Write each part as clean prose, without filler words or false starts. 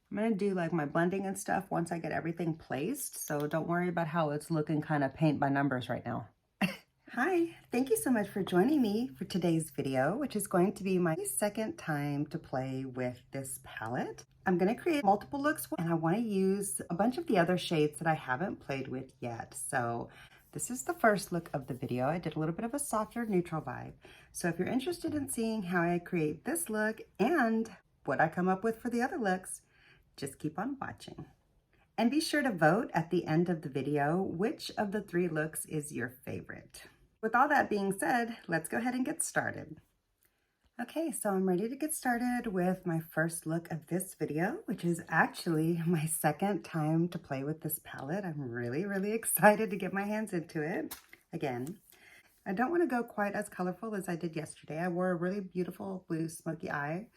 I'm gonna do like my blending and stuff once I get everything placed, so don't worry about how it's looking kind of paint by numbers right now. Hi, thank you so much for joining me for today's video, which is going to be my second time to play with this palette. I'm going to create multiple looks and I want to use a bunch of the other shades that I haven't played with yet. So this is the first look of the video. I did a little bit of a softer neutral vibe. So if you're interested in seeing how I create this look and what I come up with for the other looks, just keep on watching. And be sure to vote at the end of the video which of the 3 looks is your favorite. With all that being said, let's go ahead and get started. Okay, so I'm ready to get started with my first look of this video, which is actually my second time to play with this palette. I'm really excited to get my hands into it. Again, I don't want to go quite as colorful as I did yesterday. I wore a really beautiful blue smoky eye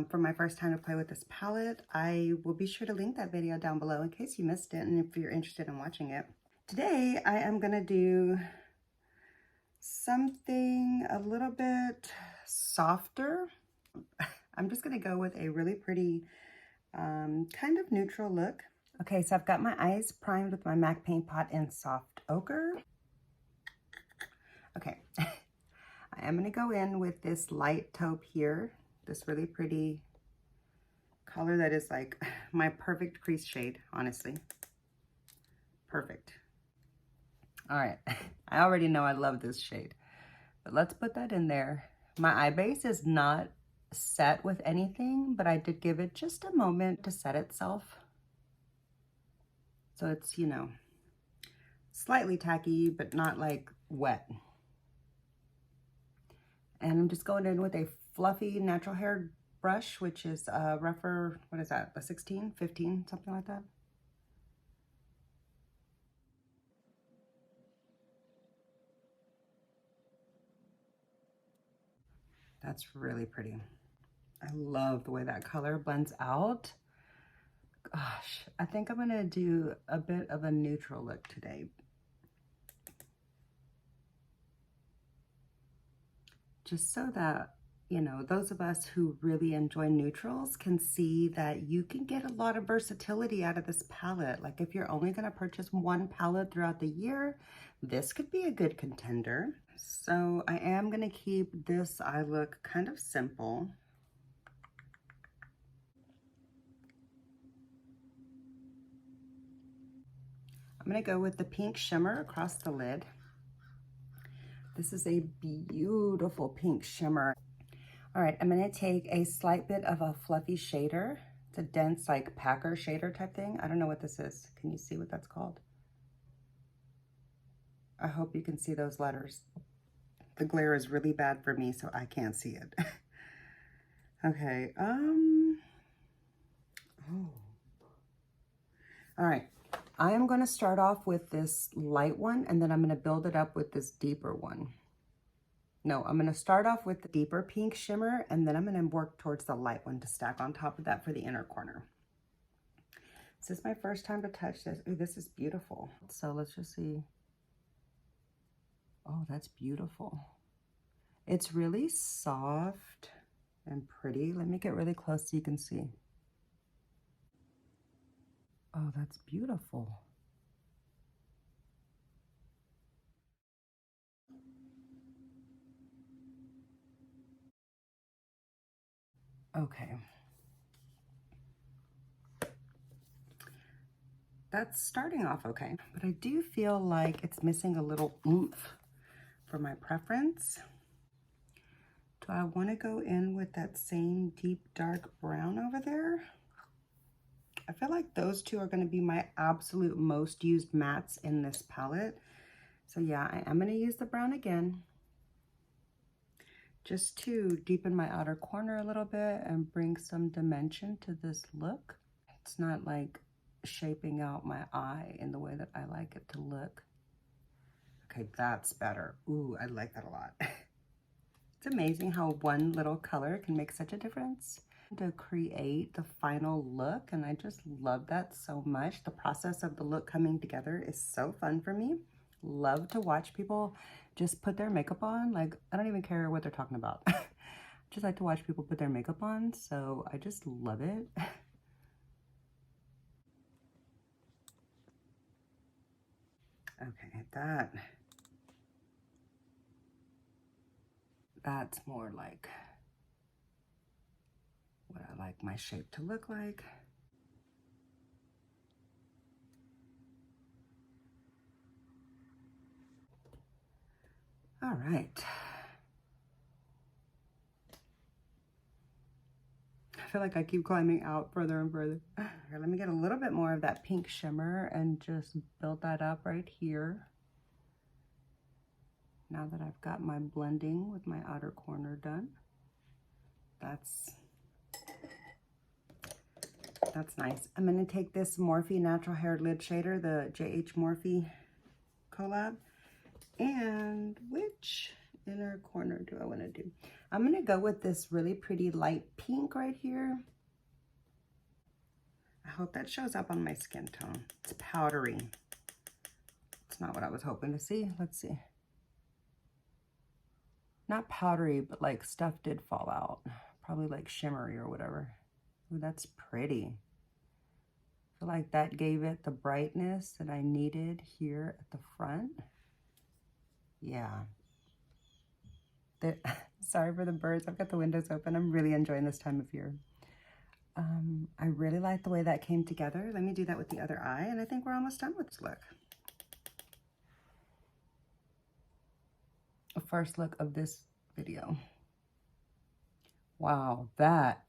for my first time to play with this palette. I will be sure to link that video down below in case you missed it and if you're interested in watching it. Today, I am going to do something a little bit softer. I'm just going to go with a really pretty kind of neutral look. Okay, so I've got my eyes primed with my MAC Paint Pot in Soft Ochre. Okay, I am going to go in with this light taupe here, this really pretty color that is like my perfect crease shade, honestly. Perfect. All right, I already know I love this shade, but let's put that in there. My eye base is not set with anything, but I did give it just a moment to set itself. So it's, you know, slightly tacky, but not like wet. And I'm just going in with a fluffy natural hair brush, which is a rougher, what is that, a 16, 15, something like that. That's really pretty. I love the way that color blends out. Gosh, I think I'm gonna do a bit of a neutral look today. Just so that, you know, those of us who really enjoy neutrals can see that you can get a lot of versatility out of this palette. Like if you're only gonna purchase one palette throughout the year, this could be a good contender. So I am gonna keep this eye look kind of simple. I'm gonna go with the pink shimmer across the lid. This is a beautiful pink shimmer. All right, I'm gonna take a slight bit of a fluffy shader. It's a dense like Packer shader type thing. I don't know what this is. Can you see what that's called? I hope you can see those letters. The glare is really bad for me, so I can't see it. Okay, oh. All right, I am gonna start off with this light one and then I'm gonna build it up with this deeper one. No, I'm gonna start off with the deeper pink shimmer and then I'm gonna work towards the light one to stack on top of that for the inner corner. This is my first time to touch this. Ooh, this is beautiful. So let's just see. Oh, that's beautiful. It's really soft and pretty. Let me get really close so you can see. Oh, that's beautiful. Okay. That's starting off okay, but I do feel like it's missing a little oomph for my preference. Do I want to go in with that same deep dark brown over there? I feel like those two are going to be my absolute most used mattes in this palette. So yeah, I am going to use the brown again, just to deepen my outer corner a little bit and bring some dimension to this look. It's not like shaping out my eye in the way that I like it to look. Okay, that's better. Ooh, I like that a lot. It's amazing how one little color can make such a difference to create the final look, and I just love that so much. The process of the look coming together is so fun for me. Love to watch people just put their makeup on. Like, I don't even care what they're talking about. Just like to watch people put their makeup on, so I just love it. Okay, that's more like what I like my shape to look like. All right. I feel like I keep climbing out further and further. Here, let me get a little bit more of that pink shimmer and just build that up right here. Now that I've got my blending with my outer corner done, that's nice. I'm going to take this Morphe Natural Hair Lid Shader, the JH Morphe collab, and which inner corner do I want to do? I'm going to go with this really pretty light pink right here. I hope that shows up on my skin tone. It's powdery. It's not what I was hoping to see. Let's see. Not powdery, but like stuff did fall out. Probably like shimmery or whatever. Ooh, that's pretty. I feel like that gave it the brightness that I needed here at the front. Yeah. Sorry for the birds. I've got the windows open. I'm really enjoying this time of year. I really like the way that came together. Let me do that with the other eye, and I think we're almost done with this look. A first look of this video. Wow, that's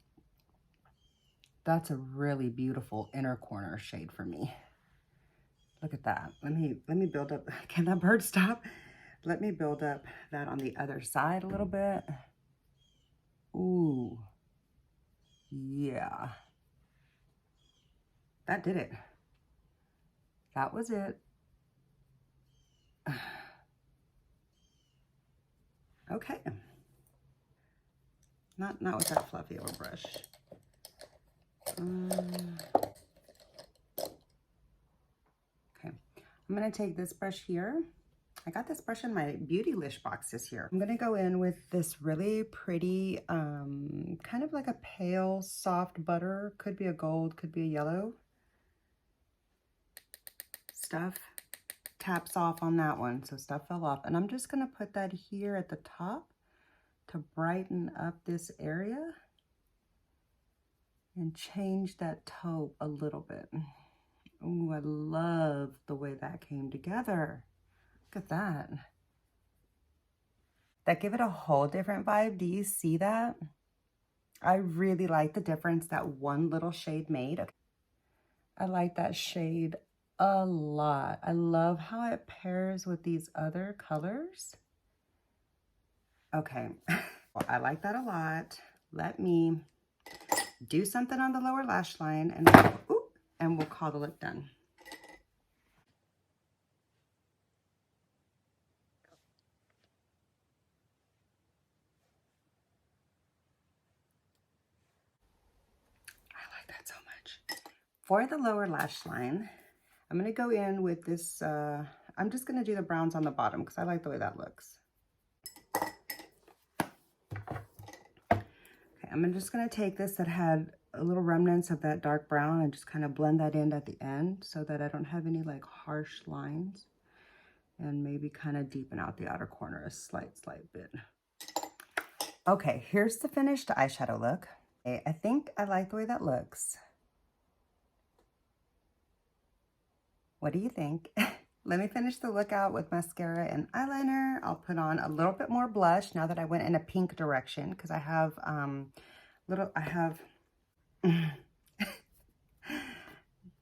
a really beautiful inner corner shade for me. Look at that. Let me build up. Can that bird stop? Let me build up that on the other side a little bit. Ooh. Yeah. That did it. That was it. Okay. Not with that fluffy old brush. Okay. I'm going to take this brush here. I got this brush in my Beauty Lish box this year. I'm going to go in with this really pretty, kind of like a pale, soft butter. Could be a gold, could be a yellow. Stuff taps off on that one, so stuff fell off. And I'm just going to put that here at the top to brighten up this area and change that taupe a little bit. Ooh, I love the way that came together. Look at that. That gave it a whole different vibe. Do you see that? I really like the difference that one little shade made. I like that shade a lot. I love how it pairs with these other colors. Okay, well, I like that a lot. Let me do something on the lower lash line and we'll call the look done. I like that so much. For the lower lash line, I'm going to go in with this, I'm just going to do the browns on the bottom because I like the way that looks. Okay, I'm just going to take this that had a little remnants of that dark brown and just kind of blend that in at the end so that I don't have any like harsh lines, and maybe kind of deepen out the outer corner a slight bit. Okay, here's the finished eyeshadow look. Okay, I think I like the way that looks. What do you think? Let me finish the look out with mascara and eyeliner. I'll put on a little bit more blush now that I went in a pink direction because I have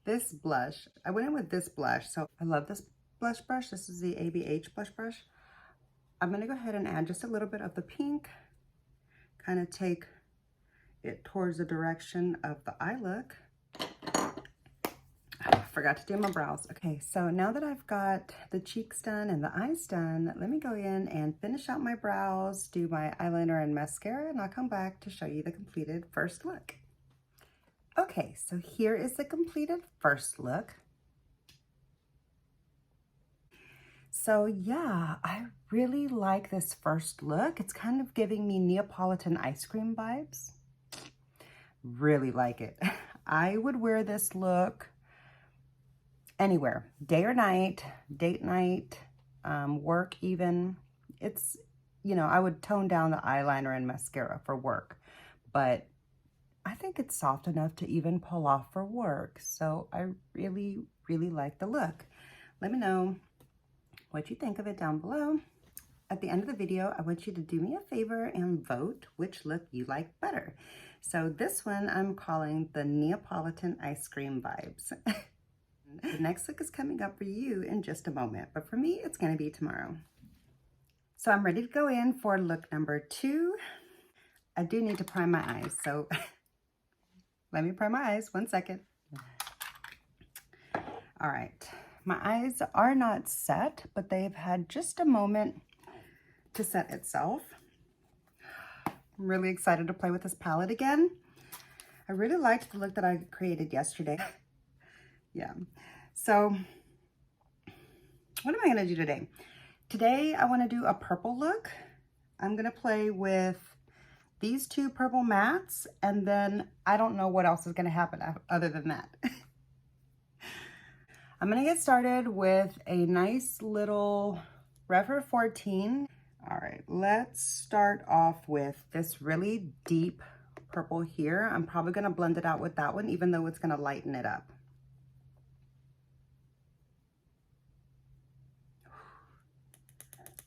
this blush. I went in with this blush, so I love this blush brush. This is the ABH blush brush. I'm going to go ahead and add just a little bit of the pink, kind of take it towards the direction of the eye look. I forgot to do my brows. Okay, so now that I've got the cheeks done and the eyes done, let me go in and finish out my brows, do my eyeliner and mascara, and I'll come back to show you the completed first look. Okay, so here is the completed first look. So yeah, I really like this first look. It's kind of giving me Neapolitan ice cream vibes. Really like it. I would wear this look anywhere, day or night, date night, work even. It's, you know, I would tone down the eyeliner and mascara for work, but I think it's soft enough to even pull off for work. So I really, really like the look. Let me know what you think of it down below. At the end of the video, I want you to do me a favor and vote which look you like better. So this one I'm calling the Neapolitan ice cream vibes. The next look is coming up for you in just a moment, but for me, it's gonna be tomorrow. So I'm ready to go in for look number 2. I do need to prime my eyes, so let me prime my eyes, 1 second. All right, my eyes are not set, but they've had just a moment to set itself. I'm really excited to play with this palette again. I really liked the look that I created yesterday. Yeah, so what am I gonna do today? Today, I wanna do a purple look. I'm gonna play with these 2 purple mattes, and then I don't know what else is gonna happen other than that. I'm gonna get started with a nice little Refer 14. All right, let's start off with this really deep purple here. I'm probably gonna blend it out with that one, even though it's gonna lighten it up.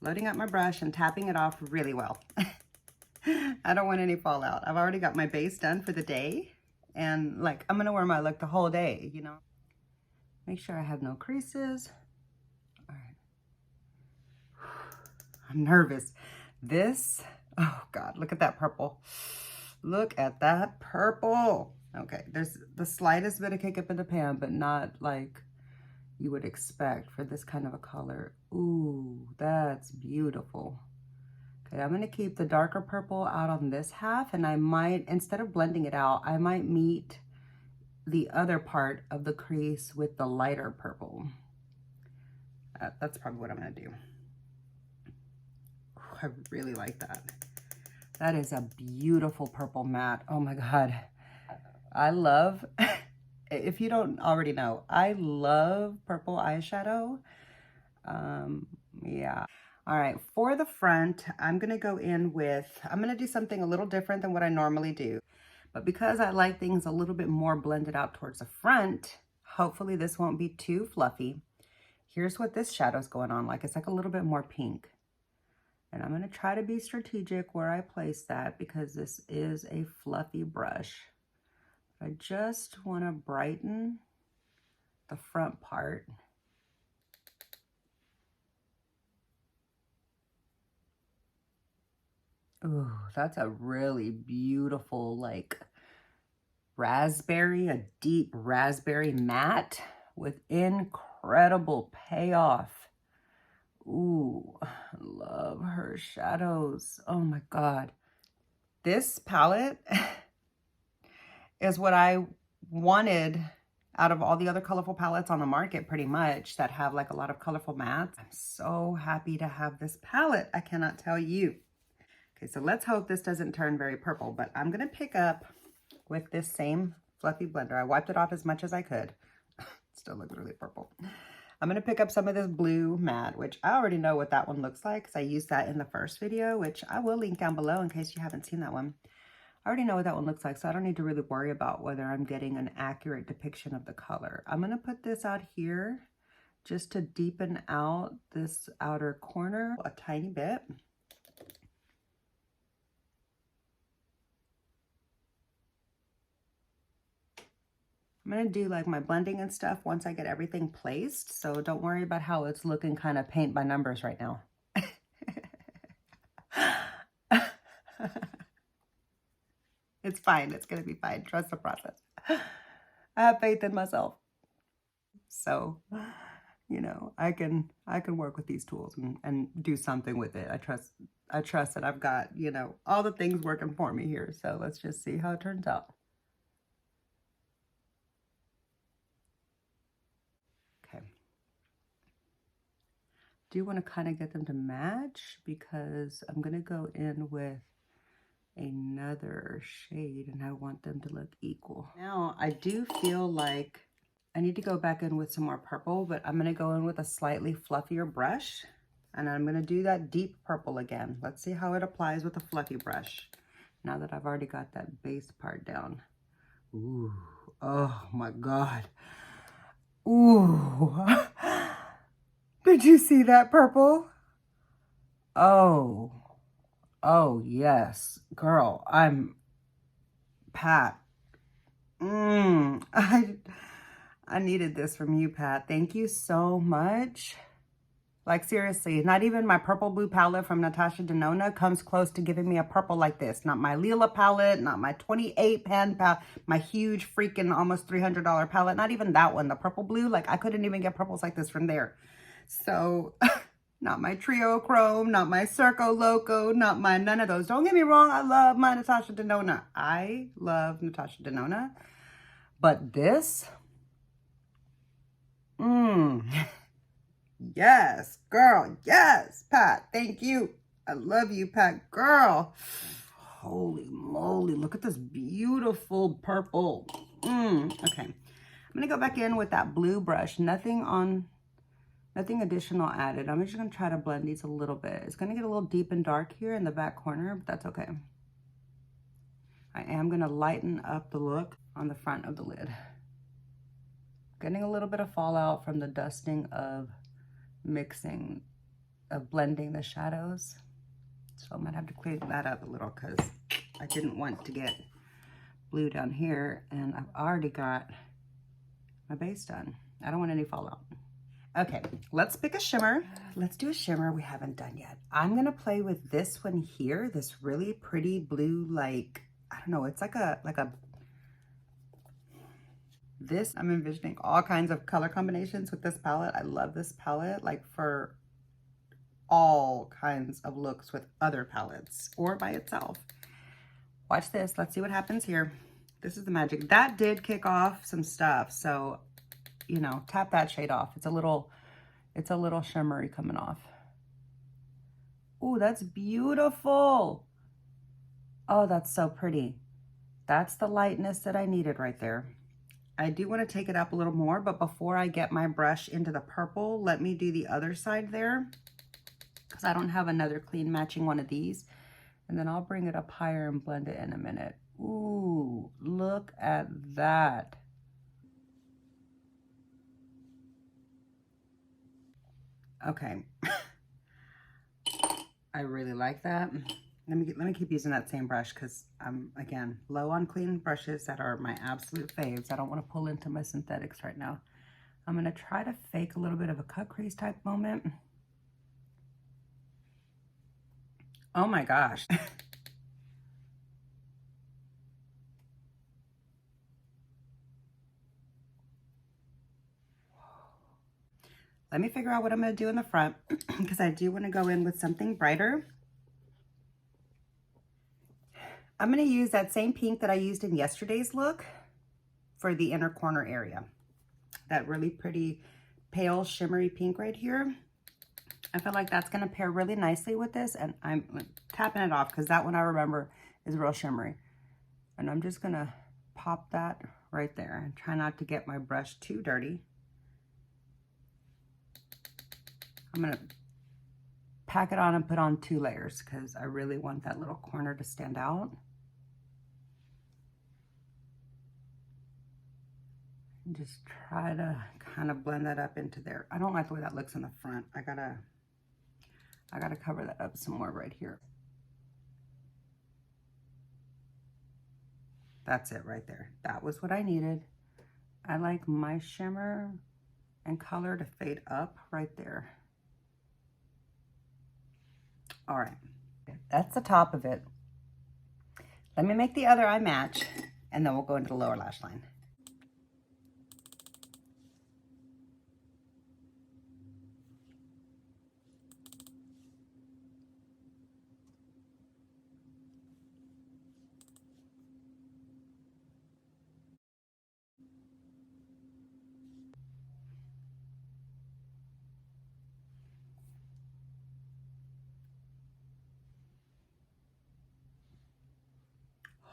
Loading up my brush and tapping it off really well. I don't want any fallout. I've already got my base done for the day, and like, I'm gonna wear my look the whole day, you know? Make sure I have no creases. All right. I'm nervous. This, oh God, look at that purple. Look at that purple. Okay, there's the slightest bit of kick up in the pan, but not like you would expect for this kind of a color. Ooh, that's beautiful. Okay, I'm gonna keep the darker purple out on this half, and I might, instead of blending it out, I might meet the other part of the crease with the lighter purple. That's probably what I'm gonna do. Ooh, I really like that. That is a beautiful purple matte. Oh my God. I love, if you don't already know, I love purple eyeshadow. Yeah. All right, for the front, I'm gonna go in with, I'm gonna do something a little different than what I normally do. But because I like things a little bit more blended out towards the front, hopefully this won't be too fluffy. Here's what this shadow's going on like. It's like a little bit more pink. And I'm gonna try to be strategic where I place that because this is a fluffy brush. I just wanna brighten the front part. Ooh, that's a really beautiful, like, raspberry, a deep raspberry matte with incredible payoff. Ooh, I love her shadows. Oh my God. This palette is what I wanted out of all the other colorful palettes on the market, pretty much, that have like a lot of colorful mattes. I'm so happy to have this palette. I cannot tell you. Okay, so let's hope this doesn't turn very purple, but I'm gonna pick up with this same fluffy blender. I wiped it off as much as I could. Still looks really purple. I'm gonna pick up some of this blue matte, which I already know what that one looks like because I used that in the first video, which I will link down below in case you haven't seen that one. I already know what that one looks like, so I don't need to really worry about whether I'm getting an accurate depiction of the color. I'm gonna put this out here just to deepen out this outer corner a tiny bit. I'm gonna do like my blending and stuff once I get everything placed, so don't worry about how it's looking kind of paint by numbers right now. It's fine, it's gonna be fine, trust the process. I have faith in myself. So, you know, I can work with these tools and do something with it. I trust that I've got, you know, all the things working for me here. So let's just see how it turns out. Okay. Do want to kind of get them to match because I'm going to go in with another shade and I want them to look equal. Now, I do feel like I need to go back in with some more purple, but I'm gonna go in with a slightly fluffier brush, and I'm gonna do that deep purple again. Let's see how it applies with a fluffy brush, now that I've already got that base part down. Ooh, oh my God. Ooh, did you see that purple? Oh, oh yes, girl, Pat. I needed this from you, Pat. Thank you so much. Like seriously, not even my purple blue palette from Natasha Denona comes close to giving me a purple like this. Not my Lila palette, not my 28 pan palette, my huge freaking almost $300 palette. Not even that one, the purple blue. Like I couldn't even get purples like this from there. So not my Trio Chrome, not my Circo Loco, not my none of those. Don't get me wrong, I love my Natasha Denona. I love Natasha Denona. But this, yes, girl, yes, Pat, thank you. I love you, Pat, girl. Holy moly, look at this beautiful purple. Okay, I'm gonna go back in with that blue brush. Nothing additional added. I'm just gonna try to blend these a little bit. It's gonna get a little deep and dark here in the back corner, but that's okay. I am gonna lighten up the look on the front of the lid. Getting a little bit of fallout from the dusting of blending the shadows. So I might have to clean that up a little because I didn't want to get blue down here, and I've already got my base done. I don't want any fallout. Okay, let's pick a shimmer. Let's do a shimmer we haven't done yet. I'm gonna play with this one here, this really pretty blue, like, I don't know, it's like a this, I'm envisioning all kinds of color combinations with this palette. I love this palette, like for all kinds of looks with other palettes or by itself. Watch this, let's see what happens here. This is the magic. That did kick off some stuff, so, you know, tap that shade off. It's a little shimmery coming off. Ooh, that's beautiful. Oh, that's so pretty. That's the lightness that I needed right there. I do want to take it up a little more, but before I get my brush into the purple, let me do the other side there, because I don't have another clean matching one of these. And then I'll bring it up higher and blend it in a minute. Ooh, look at that. Okay. I really like that. Let me keep using that same brush because I'm, again, low on clean brushes that are my absolute faves. I don't want to pull into my synthetics right now. I'm going to try to fake a little bit of a cut crease type moment. Oh my gosh. Let me figure out what I'm going to do in the front because I do want to go in with something brighter. I'm going to use that same pink that I used in yesterday's look for the inner corner area. That really pretty pale shimmery pink right here. I feel like that's going to pair really nicely with this, and I'm tapping it off because that one I remember is real shimmery. And I'm just going to pop that right there and try not to get my brush too dirty. I'm going to pack it on and put on 2 layers because I really want that little corner to stand out. And just try to kind of blend that up into there. I don't like the way that looks in the front. I gotta cover that up some more right here. That's it right there. That was what I needed. I like my shimmer and color to fade up right there. All right, that's the top of it. Let me make the other eye match, and then we'll go into the lower lash line.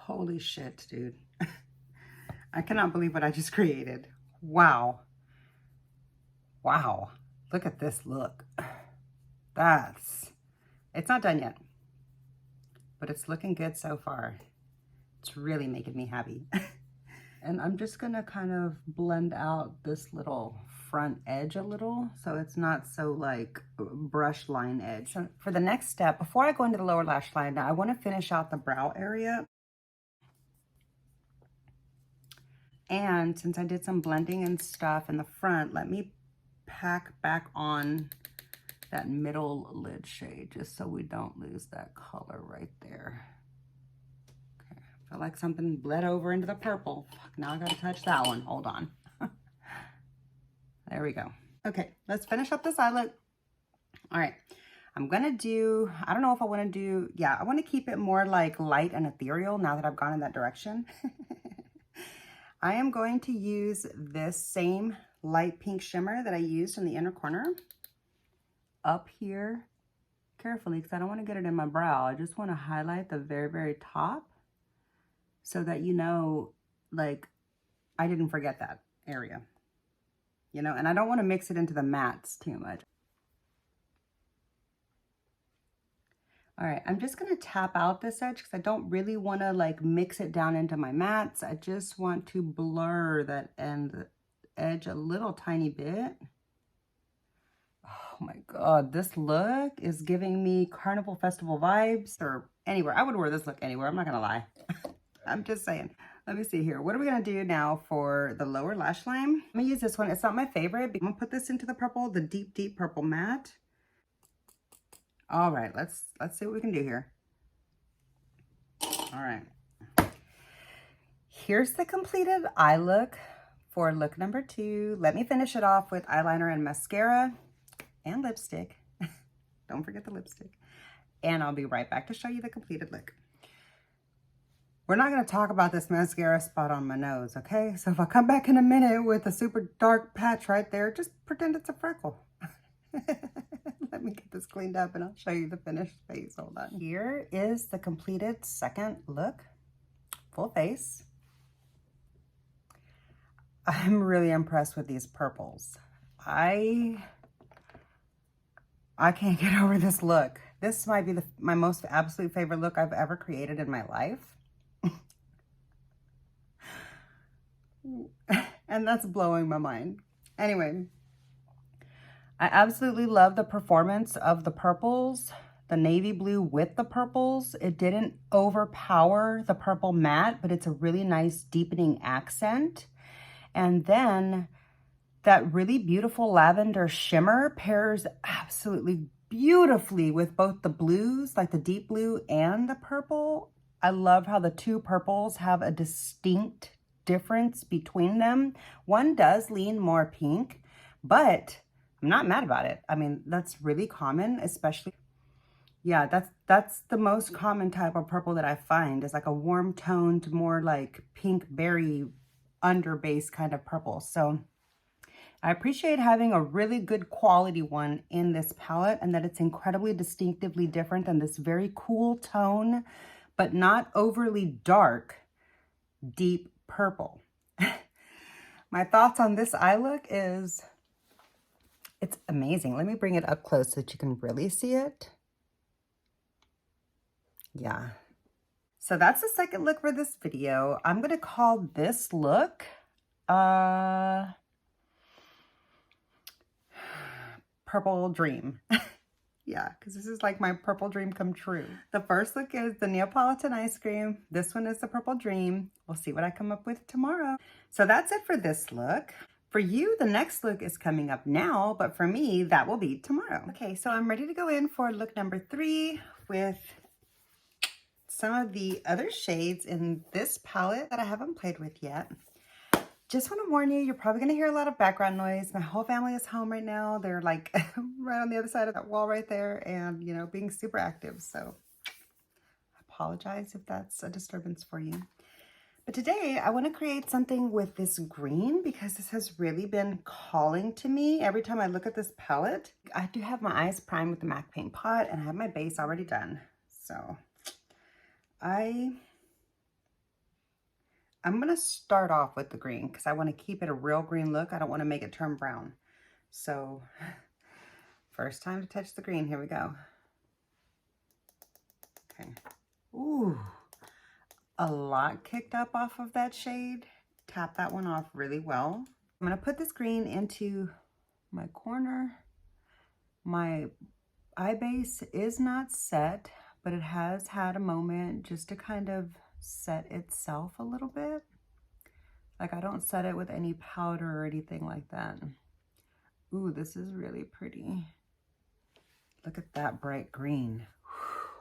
Holy shit, dude. I cannot believe what I just created. Wow. Wow. Look at this look. It's not done yet, but it's looking good so far. It's really making me happy. And I'm just gonna kind of blend out this little front edge a little, so it's not so like brush line edge. So for the next step, before I go into the lower lash line, I wanna finish out the brow area. And since I did some blending and stuff in the front, let me pack back on that middle lid shade just so we don't lose that color right there. Okay, I feel like something bled over into the purple. Now I gotta touch that one, hold on. There we go. Okay, let's finish up this eye look. All right, I'm gonna do, I don't know if I wanna do, yeah, I wanna keep it more like light and ethereal now that I've gone in that direction. I am going to use this same light pink shimmer that I used in the inner corner up here carefully, because I don't want to get it in my brow. I just want to highlight the very, very top so that you know, like, I didn't forget that area, you know, and I don't want to mix it into the mattes too much. All right, I'm just gonna tap out this edge because I don't really want to like mix it down into my mattes. I just want to blur that edge a little tiny bit. Oh my God, this look is giving me Carnival Festival vibes, or anywhere. I would wear this look anywhere, I'm not gonna lie. I'm just saying. Let me see here. What are we gonna do now for the lower lash line? I'm gonna use this one. It's not my favorite, but I'm gonna put this into the purple, the deep, deep purple matte. All right, let's see what we can do here. All right. Here's the completed eye look for look number 2. Let me finish it off with eyeliner and mascara and lipstick. Don't forget the lipstick. And I'll be right back to show you the completed look. We're not going to talk about this mascara spot on my nose, okay? So if I come back in a minute with a super dark patch right there, just pretend it's a freckle. Let me get this cleaned up and I'll show you the finished face. Hold on. Here is the completed second look, full face. I'm really impressed with these purples. I can't get over this look. This might be my most absolute favorite look I've ever created in my life. And that's blowing my mind. Anyway, I absolutely love the performance of the purples, the navy blue with the purples. It didn't overpower the purple matte, but it's a really nice deepening accent. And then that really beautiful lavender shimmer pairs absolutely beautifully with both the blues, like the deep blue and the purple. I love how the two purples have a distinct difference between them. One does lean more pink, but I'm not mad about it. I mean, that's really common, especially, yeah, that's the most common type of purple that I find is like a warm toned, more like pink berry underbase kind of purple. So I appreciate having a really good quality one in this palette and that it's incredibly distinctively different than this very cool tone, but not overly dark, deep purple. My thoughts on this eye look is it's amazing. Let me bring it up close so that you can really see it. Yeah. So that's the second look for this video. I'm going to call this look Purple Dream. Yeah, because this is like my purple dream come true. The first look is the Neapolitan ice cream. This one is the Purple Dream. We'll see what I come up with tomorrow. So that's it for this look. For you, the next look is coming up now, but for me, that will be tomorrow. Okay, so I'm ready to go in for look number 3 with some of the other shades in this palette that I haven't played with yet. Just want to warn you, you're probably going to hear a lot of background noise. My whole family is home right now. They're like right on the other side of that wall right there and, you know, being super active. So I apologize if that's a disturbance for you. But today I want to create something with this green because this has really been calling to me every time I look at this palette. I do have my eyes primed with the MAC Paint Pot and I have my base already done. So I I'm going to start off with the green because I want to keep it a real green look. I don't want to make it turn brown. So first time to touch the green. Here we go. Okay. Ooh, a lot kicked up off of that shade. Tap that one off really well. I'm going to put this green into my corner. My eye base is not set, but it has had a moment just to kind of set itself a little bit. Like I don't set it with any powder or anything like that. Ooh, this is really pretty. Look at that bright green.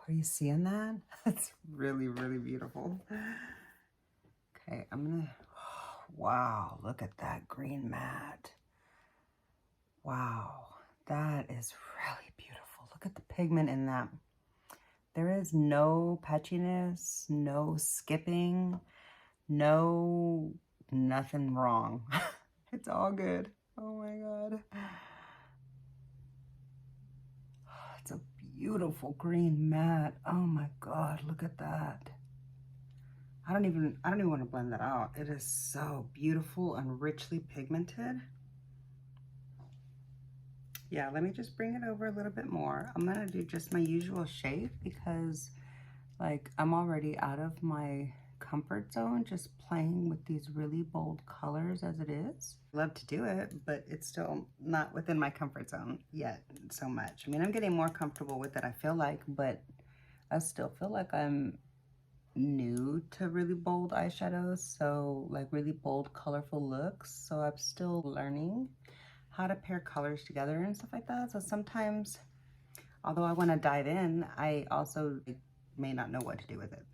Are you seeing that? That's really, really beautiful. Okay, I'm gonna, oh, wow, look at that green matte. Wow, that is really beautiful. Look at the pigment in that. There is no patchiness, no skipping, nothing wrong. It's all good. Oh my God. It's a beautiful green matte. Oh my God, look at that. I don't even want to blend that out. It is so beautiful and richly pigmented. Yeah, let me just bring it over a little bit more. I'm gonna do just my usual shape because like I'm already out of my comfort zone just playing with these really bold colors as it is. Love to do it, but it's still not within my comfort zone yet so much. I mean, I'm getting more comfortable with it, I feel like, but I still feel like I'm new to really bold eyeshadows, so like really bold, colorful looks. So I'm still learning how to pair colors together and stuff like that. So sometimes, although I want to dive in, I also may not know what to do with it.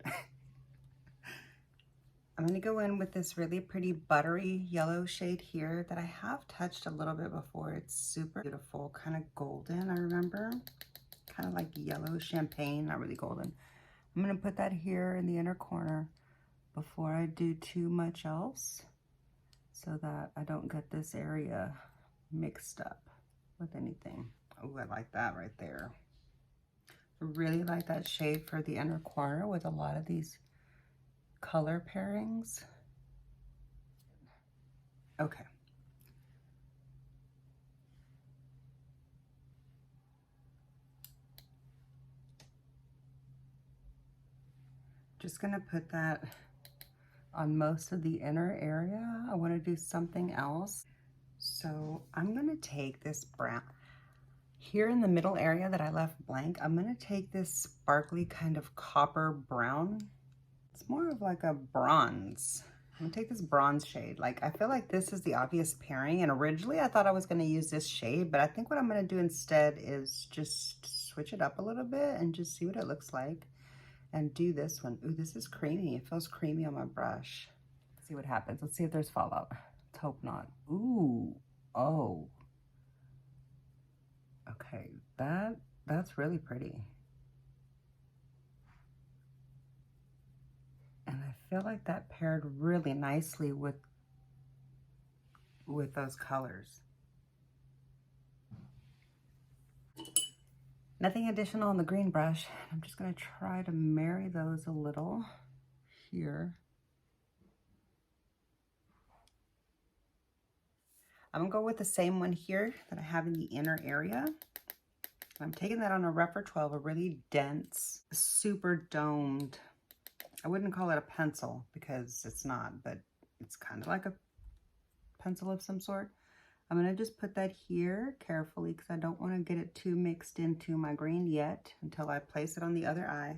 I'm going to go in with this really pretty buttery yellow shade here that I have touched a little bit before. It's super beautiful, kind of golden, I remember. Kind of like yellow champagne, not really golden. I'm going to put that here in the inner corner before I do too much else so that I don't get this area mixed up with anything. Oh, I like that right there. I really like that shade for the inner corner with a lot of these color pairings. Okay. Just gonna put that on most of the inner area. I want to do something else. So I'm gonna take this brown here in the middle area that I left blank. I'm gonna take this sparkly kind of copper brown. It's more of like a bronze. I'm gonna take this bronze shade. Like, I feel like this is the obvious pairing, and originally I thought I was gonna use this shade, but I think what I'm gonna do instead is just switch it up a little bit and just see what it looks like and do this one. Ooh, this is creamy. It feels creamy on my brush. Let's see what happens. Let's see if there's fallout. Let's hope not. Ooh, oh. Okay, that's really pretty. And I feel like that paired really nicely with those colors. Nothing additional on the green brush. I'm just gonna try to marry those a little here. I'm gonna go with the same one here that I have in the inner area. I'm taking that on a Rephr 12, a really dense, super domed, I wouldn't call it a pencil because it's not, but it's kind of like a pencil of some sort. I'm gonna just put that here carefully because I don't want to get it too mixed into my green yet until I place it on the other eye.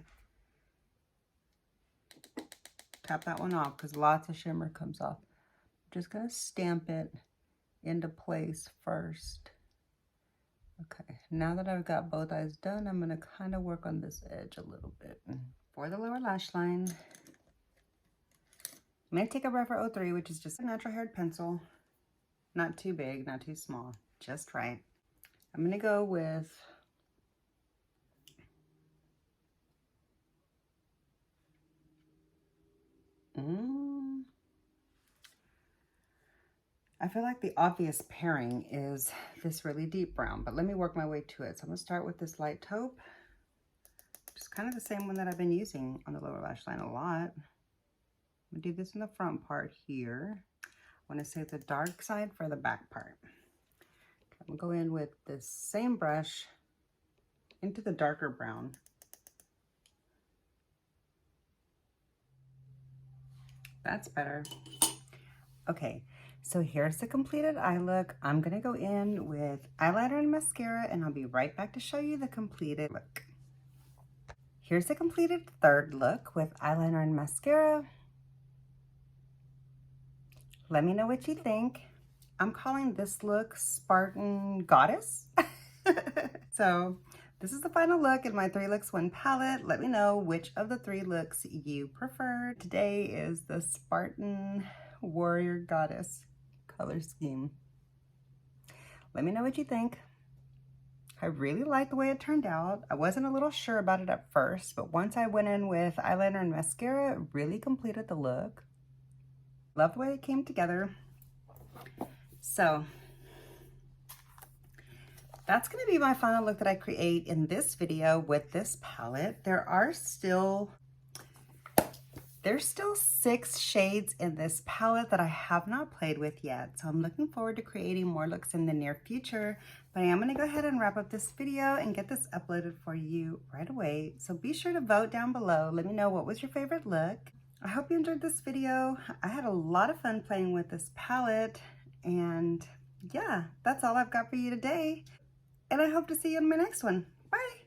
Tap that one off because lots of shimmer comes off. I'm just gonna stamp it into place first. Okay, now that I've got both eyes done, I'm gonna kind of work on this edge a little bit. For the lower lash line, I'm gonna take a Rephr 03, which is just a natural haired pencil. Not too big, not too small, just right. I'm gonna go with I feel like the obvious pairing is this really deep brown, but let me work my way to it. So I'm gonna start with this light taupe, which is kind of the same one that I've been using on the lower lash line a lot. I'm gonna do this in the front part here. I want to save the dark side for the back part. I'm gonna go in with the same brush into the darker brown. That's better. Okay, so here's the completed eye look. I'm gonna go in with eyeliner and mascara, and I'll be right back to show you the completed look. Here's the completed third look with eyeliner and mascara. Let me know what you think. I'm calling this look Spartan Goddess. So this is the final look in my 3 looks 1 palette. Let me know which of the 3 looks you prefer. Today is the Spartan Warrior Goddess color scheme. Let me know what you think. I really like the way it turned out. I wasn't a little sure about it at first, but once I went in with eyeliner and mascara, it really completed the look. Love the way it came together. So that's going to be my final look that I create in this video with this palette. There's still 6 shades in this palette that I have not played with yet. So I'm looking forward to creating more looks in the near future. But I am going to go ahead and wrap up this video and get this uploaded for you right away. So be sure to vote down below. Let me know what was your favorite look. I hope you enjoyed this video. I had a lot of fun playing with this palette. And yeah, that's all I've got for you today. And I hope to see you in my next one. Bye.